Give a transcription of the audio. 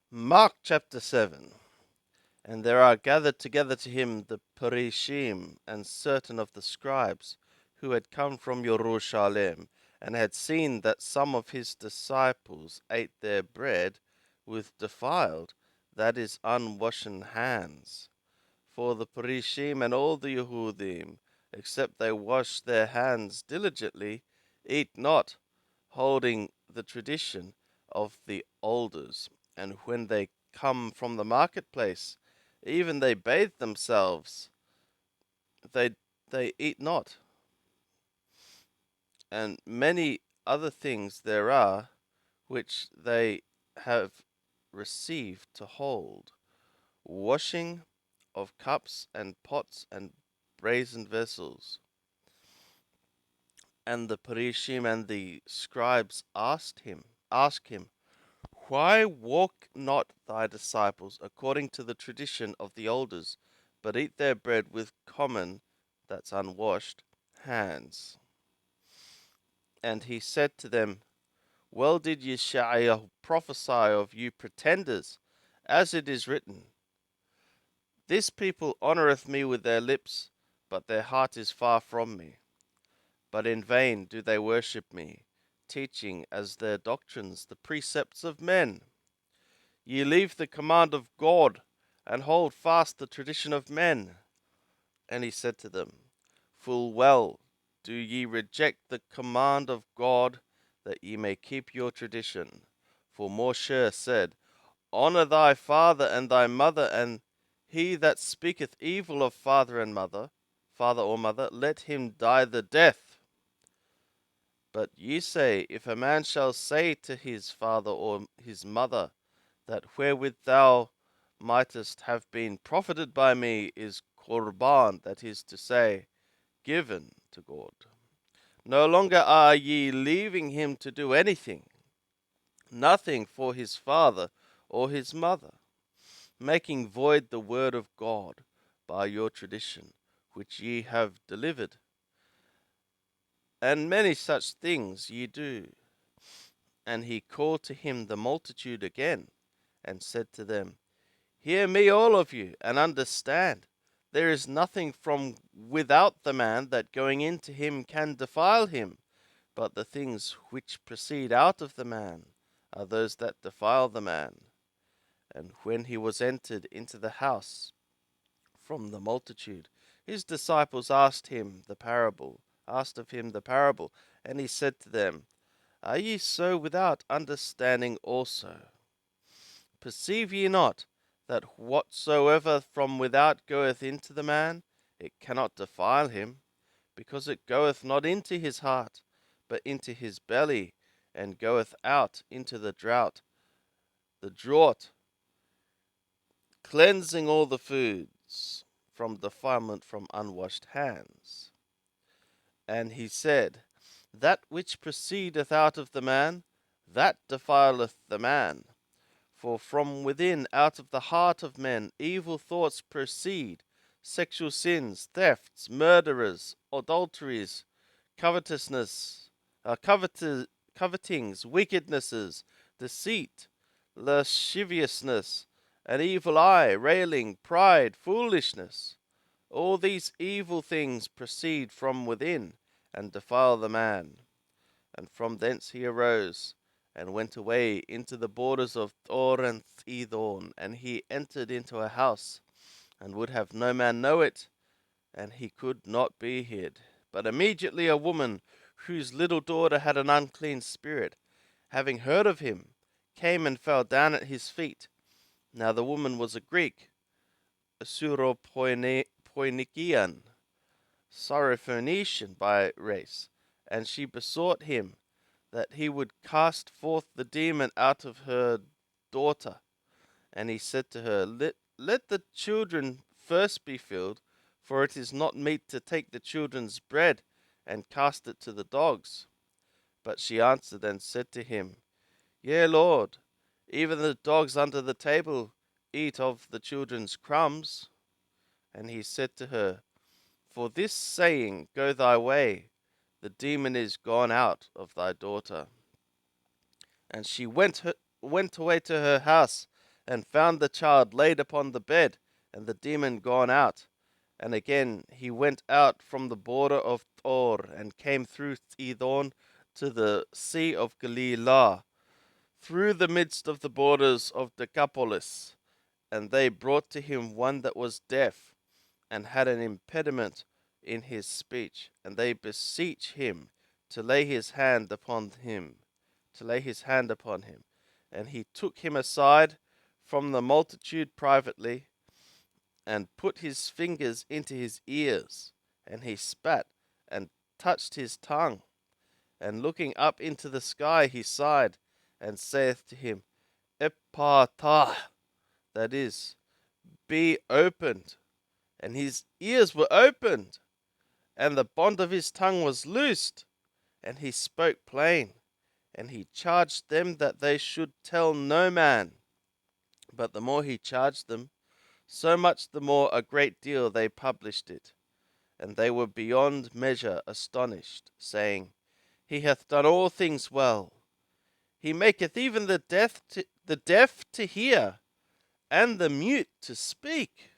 Mark chapter 7. And there are gathered together to him the Perishim and certain of the scribes, who had come from Jerusalem, and had seen that some of his disciples ate their bread with defiled, that is, unwashen hands. For the Perishim and all the Yehudim, except they wash their hands diligently, eat not, holding the tradition of the elders. And when they come from the marketplace, even they bathe themselves, they they eat not. And many other things there are which they have received to hold, washing of cups and pots and brazen vessels. And the Parishim and the scribes ask him, why walk not thy disciples according to the tradition of the elders, but eat their bread with common, that's unwashed, hands? And he said to them, well did Yeshaiah prophesy of you pretenders, as it is written, this people honoureth me with their lips, but their heart is far from me. But in vain do they worship me, teaching as their doctrines the precepts of men. Ye leave the command of God, and hold fast the tradition of men. And he said to them, full well do ye reject the command of God, that ye may keep your tradition. For Moshe said, honour thy father and thy mother, and he that speaketh evil of father or mother, let him die the death. But ye say, if a man shall say to his father or his mother, that wherewith thou mightest have been profited by me is korban, that is to say, given to God. No longer are ye leaving him to do anything, nothing for his father or his mother, making void the word of God by your tradition, which ye have delivered. And many such things ye do. And he called to him the multitude again, and said to them, hear me all of you, and understand. There is nothing from without the man that going into him can defile him, but the things which proceed out of the man are those that defile the man. And when he was entered into the house from the multitude, his disciples asked of him the parable, and he said to them, are ye so without understanding also? Perceive ye not that whatsoever from without goeth into the man, it cannot defile him, because it goeth not into his heart, but into his belly, and goeth out into the draught, cleansing all the foods from defilement from unwashed hands. And he said, that which proceedeth out of the man, that defileth the man. For from within, out of the heart of men, evil thoughts proceed, sexual sins, thefts, murderers, adulteries, covetousness, covetings, wickednesses, deceit, lasciviousness, an evil eye, railing, pride, foolishness. All these evil things proceed from within, and defile the man. And from thence he arose, and went away into the borders of Thor and Thidon, and he entered into a house, and would have no man know it, and he could not be hid. But immediately a woman, whose little daughter had an unclean spirit, having heard of him, came and fell down at his feet. Now the woman was a Greek, a Syrophoenician, Syrophoenician by race, and she besought him that he would cast forth the demon out of her daughter. And he said to her, let the children first be filled, for it is not meet to take the children's bread and cast it to the dogs. But she answered and said to him, yea, Lord, even the dogs under the table eat of the children's crumbs. And he said to her, for this saying, go thy way, the demon is gone out of thy daughter. And she went away to her house, and found the child laid upon the bed, and the demon gone out. And again he went out from the border of Thor, and came through Edom to the sea of Galilee, through the midst of the borders of Decapolis. And they brought to him one that was deaf, and had an impediment in his speech, and they beseech him to lay his hand upon him, And he took him aside from the multitude privately, and put his fingers into his ears, and he spat, and touched his tongue. And looking up into the sky, he sighed, and saith to him, Ephphatha, that is, be opened. And his ears were opened, and the bond of his tongue was loosed, and he spoke plain. And he charged them that they should tell no man. But the more he charged them, so much the more a great deal they published it. And they were beyond measure astonished, saying, He hath done all things well. He maketh even the deaf to hear, and the mute to speak.